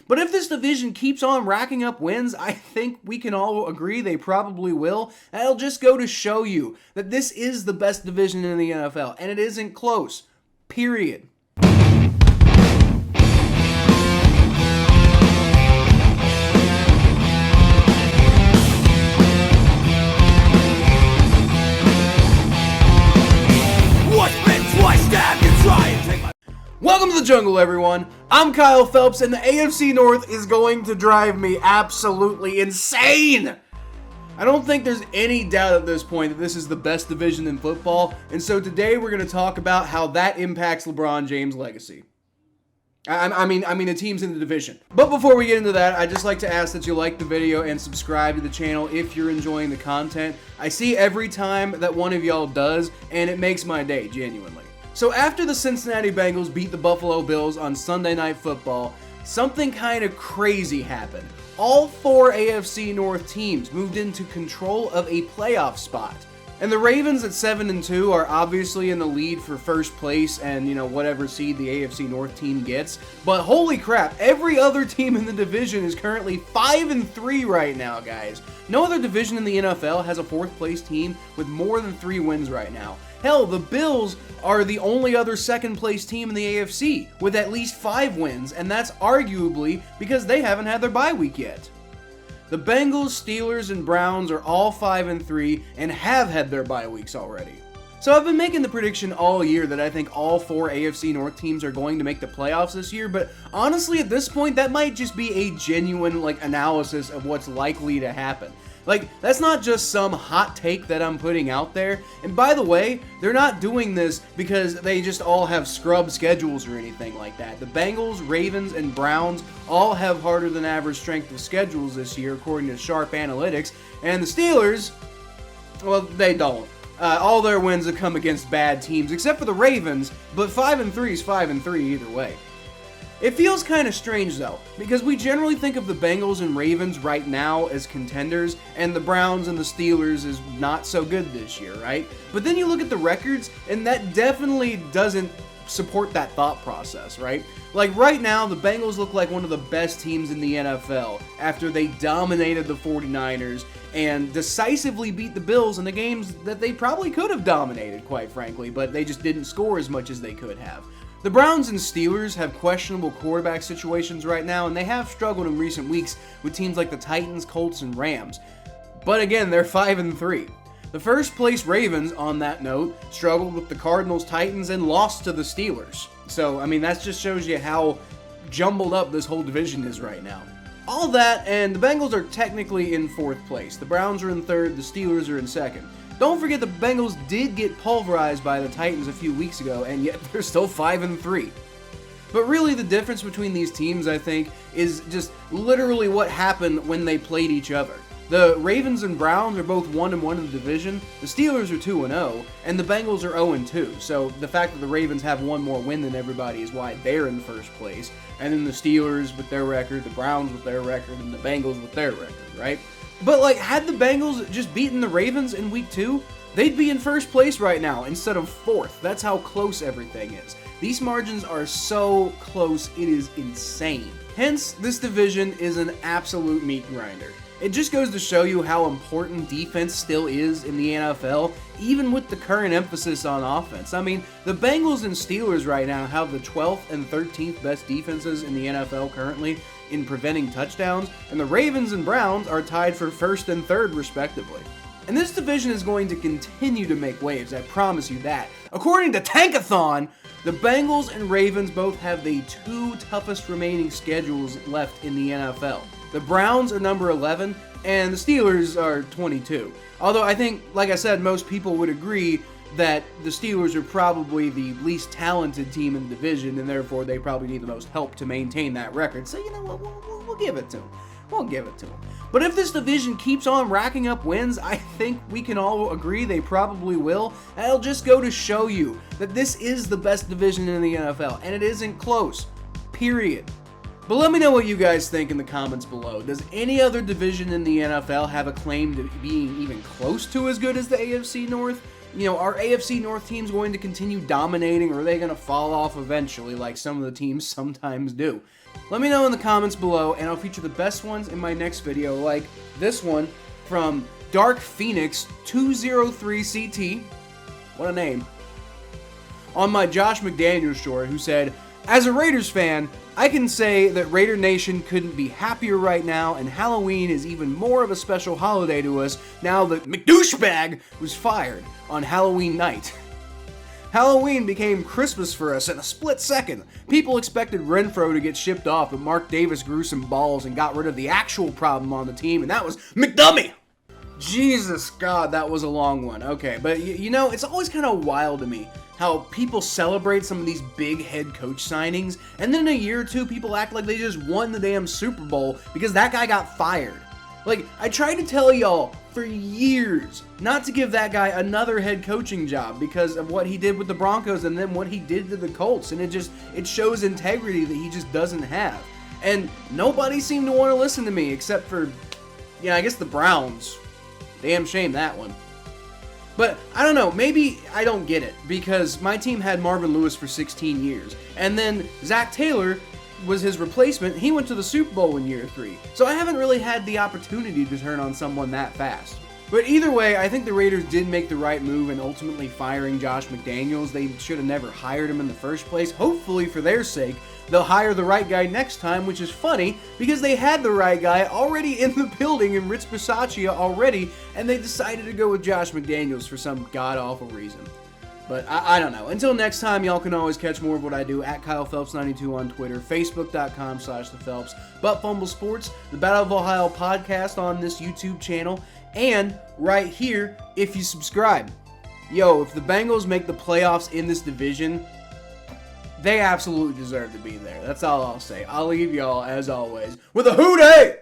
But if this division keeps on racking up wins, I think we can all agree they probably will. And it'll just go to show you that this is the best division in the NFL, and it isn't close. Period. Welcome to the jungle, everyone. I'm Kyle Phelps, and the AFC North is going to drive me absolutely insane. I don't think there's any doubt at this point that this is the best division in football, and so today we're going to talk about how that impacts LeBron James' legacy. I mean the teams in the division. But before we get into that, I'd just like to ask that you like the video and subscribe to the channel if you're enjoying the content. I see every time that one of y'all does, and it makes my day, genuinely. So after the Cincinnati Bengals beat the Buffalo Bills on Sunday Night Football, something kind of crazy happened. All four AFC North teams moved into control of a playoff spot. And the Ravens at 7-2 are obviously in the lead for first place and, whatever seed the AFC North team gets. But holy crap, every other team in the division is currently 5-3 right now, guys. No other division in the NFL has a fourth place team with more than 3 wins right now. Hell, the Bills are the only other second place team in the AFC with at least 5 wins, and that's arguably because they haven't had their bye week yet. The Bengals, Steelers, and Browns are all 5-3 and have had their bye weeks already. So I've been making the prediction all year that I think all 4 AFC North teams are going to make the playoffs this year, but honestly at this point that might just be a genuine analysis of what's likely to happen. That's not just some hot take that I'm putting out there. And by the way, they're not doing this because they just all have scrub schedules or anything like that. The Bengals, Ravens, and Browns all have harder than average strength of schedules this year, according to Sharp Analytics. And the Steelers, well, they don't. All their wins have come against bad teams, except for the Ravens, but 5-3 is 5-3 either way. It feels kind of strange though, because we generally think of the Bengals and Ravens right now as contenders, and the Browns and the Steelers as not so good this year, right? But then you look at the records, and that definitely doesn't support that thought process, right? Right now, the Bengals look like one of the best teams in the NFL after they dominated the 49ers and decisively beat the Bills in the games that they probably could have dominated, quite frankly, but they just didn't score as much as they could have. The Browns and Steelers have questionable quarterback situations right now, and they have struggled in recent weeks with teams like the Titans, Colts, and Rams. But again, they're 5-3. The first place Ravens, on that note, struggled with the Cardinals, Titans, and lost to the Steelers. So, that just shows you how jumbled up this whole division is right now. All that, and the Bengals are technically in 4th place. The Browns are in 3rd, the Steelers are in 2nd. Don't forget the Bengals did get pulverized by the Titans a few weeks ago, and yet they're still 5-3. But really the difference between these teams, I think, is just literally what happened when they played each other. The Ravens and Browns are both 1-1 in the division, the Steelers are 2-0, and the Bengals are 0-2. So the fact that the Ravens have one more win than everybody is why they're in first place. And then the Steelers with their record, the Browns with their record, and the Bengals with their record, right? But had the Bengals just beaten the Ravens in week 2, they'd be in first place right now instead of 4th. That's how close everything is. These margins are so close, it is insane. Hence, this division is an absolute meat grinder. It just goes to show you how important defense still is in the NFL, even with the current emphasis on offense. The Bengals and Steelers right now have the 12th and 13th best defenses in the NFL currently in preventing touchdowns, and the Ravens and Browns are tied for 1st and 3rd respectively. And this division is going to continue to make waves, I promise you that. According to Tankathon, the Bengals and Ravens both have the 2 toughest remaining schedules left in the NFL. The Browns are number 11, and the Steelers are 22. Although I think, like I said, most people would agree that the Steelers are probably the least talented team in the division, and therefore they probably need the most help to maintain that record. So, we'll give it to them. We'll give it to them. But if this division keeps on racking up wins, I think we can all agree they probably will. And it'll just go to show you that this is the best division in the NFL, and it isn't close. Period. But let me know what you guys think in the comments below. Does any other division in the NFL have a claim to being even close to as good as the AFC North? Are AFC North teams going to continue dominating, or are they going to fall off eventually like some of the teams sometimes do? Let me know in the comments below, and I'll feature the best ones in my next video, like this one from Dark Phoenix 203CT, what a name, on my Josh McDaniels short, who said, "As a Raiders fan, I can say that Raider Nation couldn't be happier right now, and Halloween is even more of a special holiday to us now that McDouchebag was fired on Halloween night." Halloween became Christmas for us in a split second. People expected Renfro to get shipped off, but Mark Davis grew some balls and got rid of the actual problem on the team, and that was McDummy! Jesus, God, that was a long one. Okay, but you know, it's always kind of wild to me how people celebrate some of these big head coach signings, and then in a year or two, people act like they just won the damn Super Bowl because that guy got fired. Like, I tried to tell y'all for years not to give that guy another head coaching job because of what he did with the Broncos and then what he did to the Colts, and it shows integrity that he just doesn't have. And nobody seemed to want to listen to me except for, I guess the Browns. Damn shame, that one. But, I don't know, maybe I don't get it, because my team had Marvin Lewis for 16 years, and then Zach Taylor was his replacement. He went to the Super Bowl in year 3, so I haven't really had the opportunity to turn on someone that fast. But either way, I think the Raiders did make the right move in ultimately firing Josh McDaniels. They should have never hired him in the first place. Hopefully, for their sake, they'll hire the right guy next time, which is funny because they had the right guy already in the building in Rich Bisaccia already, and they decided to go with Josh McDaniels for some god-awful reason. But I don't know. Until next time, y'all can always catch more of what I do at KylePhelps92 on Twitter, Facebook.com/ThePhelps, Butt Fumble Sports, the Battle of Ohio podcast on this YouTube channel, and right here if you subscribe. Yo, if the Bengals make the playoffs in this division, they absolutely deserve to be there. That's all I'll say. I'll leave y'all, as always, with a hootie!